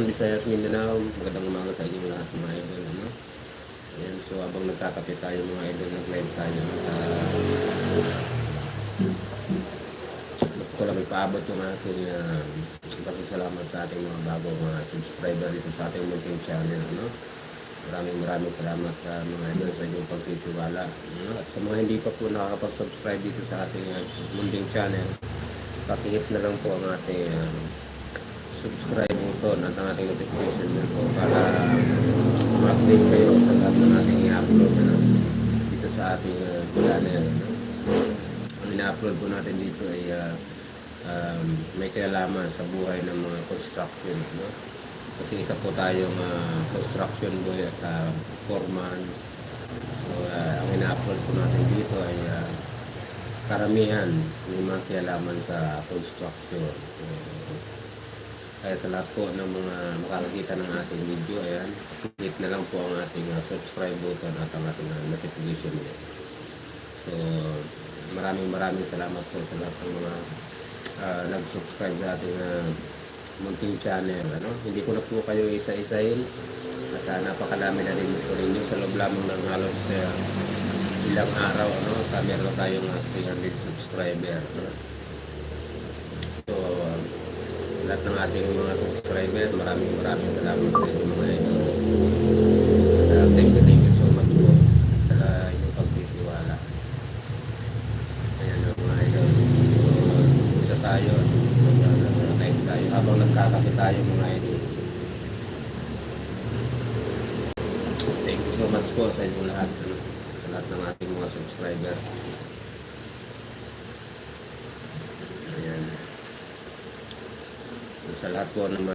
Visayas, Mindanao. Magandang umaga sa inyo lahat mga idol. Ano? Ayan, so habang nagkakape tayo mga idol, nag-live tayo. Gusto ko lang ipaabot yung ating pasasalamat sa ating mga bagong subscriber dito sa ating munting channel. Ano? Maraming salamat mga idol sa inyong pagtitiwala. Ano? At sa mga hindi pa po nakakapag-subscribe dito sa ating munting channel, pakihit na lang po ang ating subscribe button at ang ating notification bell po para ma-update kayo sa lahat ng ating i-upload dito sa ating channel. Ang ina-upload po natin dito ay may kinalaman sa buhay ng mga construction. No? Kasi isa po tayong construction boy at foreman. So ang ina-upload po natin dito ay karamihan may mga kinalaman sa construction. Kaya sa lahat po ng mga makakakita ng ating video, ayan, click na lang po ang ating subscribe button at ang ating notification bell. So, maraming salamat po sa lahat ng mga nag-subscribe sa ating munting channel. Ano? Hindi ko na po kayo isa-isahin at napakadami na rin po ninyo sa loob lamang ng halos ilang araw. Ano? Meron tayong 300 subscriber. Ano? So, lahat ng ating mga subscriber, maraming salamat sa inyo mga idol. Thank you so much po sa inyong pagtitiwala. Ayan mga idol. So, dito tayo. Live tayo habang nagkakape tayo mga idol. Thank you so much po sa inyong lahat. Sa lahat ng ating mga subscriber. Ayan. Sa lahat po ng